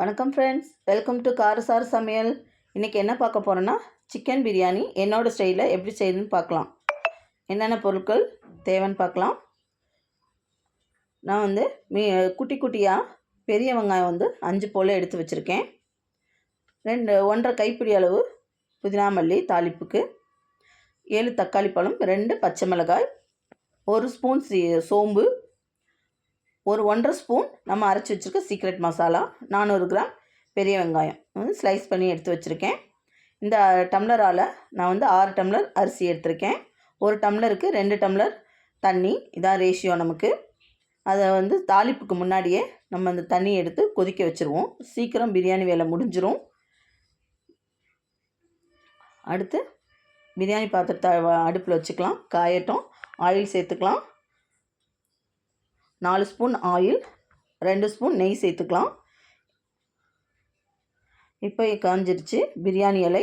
வணக்கம் friends, welcome to காரசார சமையல். இன்றைக்கி என்ன பார்க்க போகிறோன்னா, சிக்கன் பிரியாணி என்னோடய ஸ்டைலில் எப்படி செய்யுதுன்னு பார்க்கலாம். என்னென்ன பொருட்கள் தேவைன்னு பார்க்கலாம். நான் வந்து குட்டி குட்டியாக பெரிய வெங்காயம் 5 போல் எடுத்து வச்சுருக்கேன். 1.5 கைப்பிடி அளவு புதினா மல்லி தாளிப்புக்கு, 7 தக்காளி பழம், 2 பச்சை மிளகாய், 1 ஸ்பூன் சோம்பு, ஒரு 1.5 ஸ்பூன் நம்ம அரைச்சி வச்சுருக்க சீக்ரெட் மசாலா, 400 கிராம் பெரிய வெங்காயம் ஸ்லைஸ் பண்ணி எடுத்து வச்சுருக்கேன். இந்த டம்ளரால் நான் 6 டம்ளர் அரிசி எடுத்திருக்கேன். ஒரு டம்ளருக்கு 2 டம்ளர் தண்ணி, இதான் ரேஷியோ நமக்கு. அதை தாளிப்புக்கு முன்னாடியே நம்ம அந்த தண்ணி எடுத்து கொதிக்க வச்சுருவோம். சீக்கிரம் பிரியாணி வேலை முடிஞ்சிரும். அடுத்து பிரியாணி பாத்திரத்தை அடுப்பில் வச்சுக்கலாம். காயட்டும். ஆயில் சேர்த்துக்கலாம். 4 ஸ்பூன் ஆயில், 2 ஸ்பூன் நெய் சேர்த்துக்கலாம். இப்போ காஞ்சிருச்சு. பிரியாணி இலை,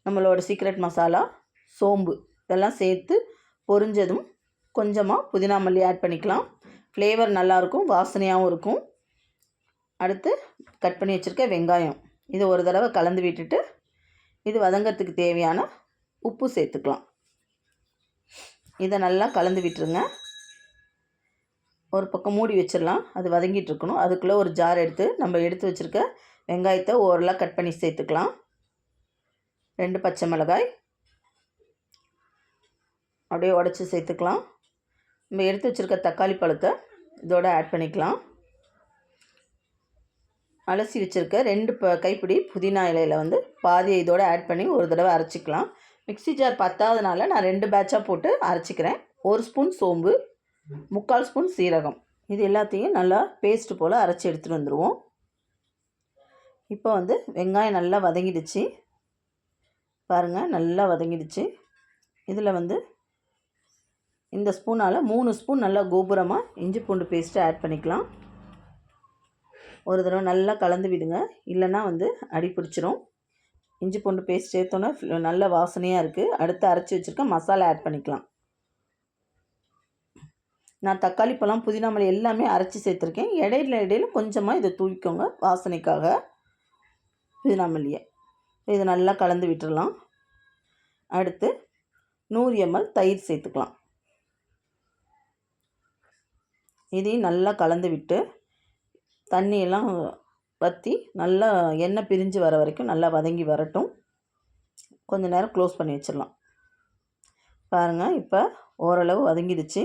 நம்மளோட சீக்ரெட் மசாலா, சோம்பு இதெல்லாம் சேர்த்து பொரிஞ்சதும் கொஞ்சமாக புதினா மல்லி ஆட் பண்ணிக்கலாம். ஃப்ளேவர் நல்லாயிருக்கும், வாசனையாகவும் இருக்கும். அடுத்து கட் பண்ணி வச்சுருக்க வெங்காயம், இது ஒரு தடவை கலந்து விட்டுட்டு இது வதங்கிறதுக்கு தேவையான உப்பு சேர்த்துக்கலாம். இதை நல்லா கலந்து விட்டுருங்க. ஒரு பக்கம் மூடி வச்சிடலாம். அது வதங்கிட்டு இருக்கணும். அதுக்குள்ளே ஒரு ஜார் எடுத்து நம்ம எடுத்து வச்சுருக்க வெங்காயத்தை ஓரலாக கட் பண்ணி சேர்த்துக்கலாம். 2 பச்சை மிளகாய் அப்படியே உடச்சி சேர்த்துக்கலாம். நம்ம எடுத்து வச்சுருக்க தக்காளி பழத்தை இதோட ஆட் பண்ணிக்கலாம். அலசி வச்சுருக்க 2 கைப்பிடி புதினா இலையில் பாதியை இதோட ஆட் பண்ணி ஒரு தடவை அரைச்சிக்கலாம். மிக்ஸி ஜார் பத்தாதனால நான் 2 பேட்சாக போட்டு அரைச்சிக்கிறேன். 1 ஸ்பூன் சோம்பு, 3/4 ஸ்பூன் சீரகம், இது எல்லாத்தையும் நல்லா பேஸ்ட்டு போல் அரைச்சி எடுத்துகிட்டு வந்துடுவோம். இப்போ வெங்காயம் நல்லா வதங்கிடுச்சு பாருங்கள், நல்லா வதங்கிடுச்சு. இதில் இந்த ஸ்பூனால் 3 ஸ்பூன் நல்லா கோபுரமாக இஞ்சி பூண்டு பேஸ்ட்டு ஆட் பண்ணிக்கலாம். ஒரு தடவை நல்லா கலந்து விடுங்க, இல்லைன்னா அடி பிடிச்சிரும். இஞ்சி பூண்டு பேஸ்ட் சேர்த்தோன்னா நல்ல வாசனையாக இருக்குது. அடுத்து அரைச்சி வச்சுருக்க மசாலா ஆட் பண்ணிக்கலாம். நான் தக்காளி பழம், புதினா மல்லி எல்லாமே அரைச்சி சேர்த்துருக்கேன். இடையில கொஞ்சமாக இதை தூவிக்கோங்க வாசனைக்காக, புதினா மல்லியை. இதை நல்லா கலந்து விட்டுடலாம். அடுத்து 100 ml தயிர் சேர்த்துக்கலாம். இதையும் நல்லா கலந்து விட்டு தண்ணியெல்லாம் வற்றி நல்லா எண்ணெய் பிரிஞ்சு வர வரைக்கும் நல்லா வதங்கி வரட்டும். கொஞ்சம் நேரம் க்ளோஸ் பண்ணி வச்சிடலாம். பாருங்கள், இப்போ ஓரளவு வதங்கிடுச்சு.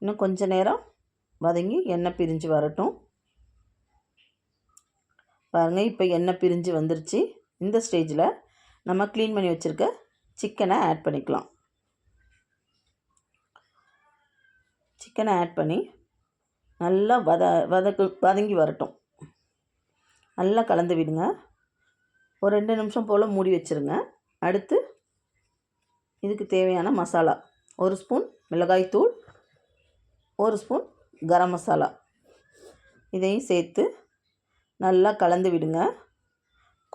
இன்னும் கொஞ்சம் நேரம் வதங்கி எண்ணெய் பிரிஞ்சு வரட்டும். பாருங்கள், இப்போ எண்ணெய் பிரிஞ்சு வந்துருச்சு. இந்த ஸ்டேஜில் நம்ம க்ளீன் பண்ணி வச்சுருக்க சிக்கனை ஆட் பண்ணிக்கலாம். சிக்கனை ஆட் பண்ணி நல்லா வதங்கி வரட்டும். நல்லா கலந்து விடுங்க. ஒரு 2 நிமிஷம் போல் மூடி வச்சுருங்க. அடுத்து இதுக்கு தேவையான மசாலா, 1 ஸ்பூன் மிளகாய்த்தூள், 1 ஸ்பூன் கரம் மசாலா, இதையும் சேர்த்து நல்லா கலந்து விடுங்க.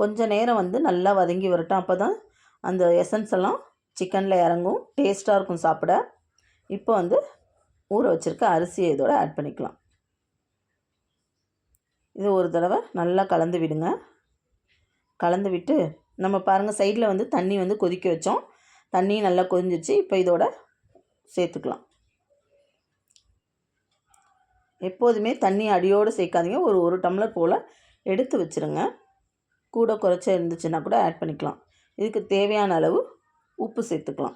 கொஞ்சம் நேரம் நல்லா வதங்கி வரட்டும். அப்போ தான் அந்த எசன்ஸ் எல்லாம் சிக்கனில் இறங்கும், டேஸ்ட்டாக இருக்கும் சாப்பிட. இப்போ ஊற வச்சுருக்க அரிசியை இதோட ஆட் பண்ணிக்கலாம். இது ஒரு தடவை நல்லா கலந்து விடுங்க. கலந்து விட்டு நம்ம பாருங்கள், சைடில் தண்ணி கொதிக்க வச்சோம். தண்ணி நல்லா கொதிஞ்சிச்சு. இப்போ இதோட சேர்த்துக்கலாம். எப்போதுமே தண்ணி அடியோடு சேர்க்காதீங்க. ஒரு டம்ளர் போல் எடுத்து வச்சுருங்க. கூட குறைச்ச இருந்துச்சுன்னா கூட ஆட் பண்ணிக்கலாம். இதுக்கு தேவையான அளவு உப்பு சேர்த்துக்கலாம்.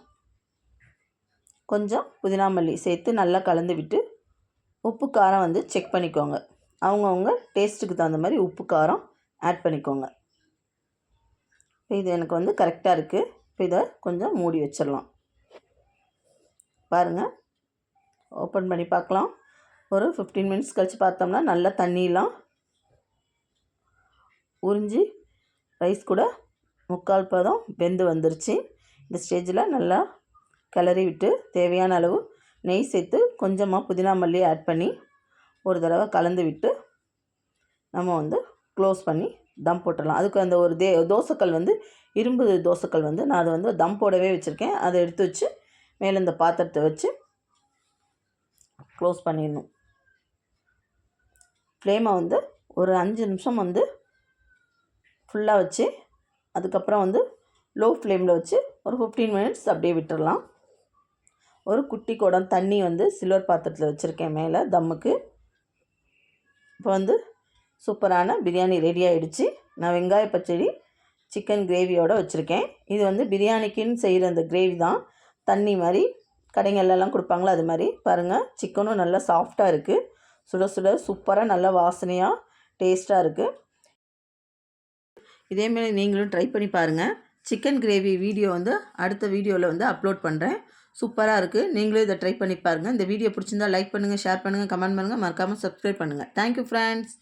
கொஞ்சம் புதினா மல்லி சேர்த்து நல்லா கலந்து விட்டு உப்பு காரம் செக் பண்ணிக்கோங்க. அவங்கவுங்க டேஸ்ட்டுக்கு தகுந்த மாதிரி உப்பு காரம் ஆட் பண்ணிக்கோங்க. இது எனக்கு கரெக்டாக இருக்குது. இப்போ இதை கொஞ்சம் மூடி வச்சிடலாம். பாருங்கள், ஓப்பன் பண்ணி பார்க்கலாம். ஒரு 15 மினிட்ஸ் கழித்து பார்த்தோம்னா நல்லா தண்ணியெலாம் உறிஞ்சி ரைஸ் கூட 3/4 பதம் வெந்து வந்துருச்சு. இந்த ஸ்டேஜில் நல்லா கிளறி விட்டு தேவையான அளவு நெய் சேர்த்து கொஞ்சமாக புதினா மல்லி ஆட் பண்ணி ஒரு தடவை கலந்து விட்டு நம்ம க்ளோஸ் பண்ணி தம் போட்டுடலாம். அதுக்கு அந்த ஒரு தோசைக்கல் இரும்பு தோசைக்கல் நான் அதை தம் போடவே வச்சுருக்கேன். அதை எடுத்து வச்சு மேலே இந்த பாத்திரத்தை வச்சு க்ளோஸ் பண்ணிடணும். ஃப்ளேமை ஒரு 5 நிமிஷம் வந்து ஃபுல்லாக வச்சு அதுக்கப்புறம் வந்து லோ ஃப்ளேமில் வச்சு ஒரு 15 மினிட்ஸ் அப்படியே விட்டுடலாம். ஒரு குட்டி குடம் தண்ணி வந்து சில்வர் பாத்திரத்தில் வச்சுருக்கேன் மேலே தம்முக்கு. இப்போ வந்து சூப்பரான பிரியாணி ரெடி ஆகிடுச்சு. நான் வெங்காய பச்சடி சிக்கன் கிரேவியோடு வச்சுருக்கேன். இது வந்து பிரியாணிக்குன்னு செய்கிற அந்த கிரேவி தான். தண்ணி மாதிரி கடைங்கள்லாம் கொடுப்பாங்களோ அது மாதிரி. பாருங்கள், சிக்கனும் நல்லா சாஃப்டாக இருக்குது. சுட சுட சூப்பராக நல்லா வாசனையாக டேஸ்ட்டாக இருக்குது. இதேமாரி நீங்களும் ட்ரை பண்ணி பாருங்கள். சிக்கன் கிரேவி வீடியோ வந்து அடுத்த வீடியோவில் வந்து அப்லோட் பண்ணுறேன். சூப்பராக இருக்குது. நீங்களும் இதை ட்ரை பண்ணி பாருங்கள். இந்த வீடியோ பிடிச்சிருந்தால் லைக் பண்ணுங்கள், ஷேர் பண்ணுங்கள், கமெண்ட் பண்ணுங்கள், மறக்காமல் சப்ஸ்கிரைப் பண்ணுங்கள். Thank you friends.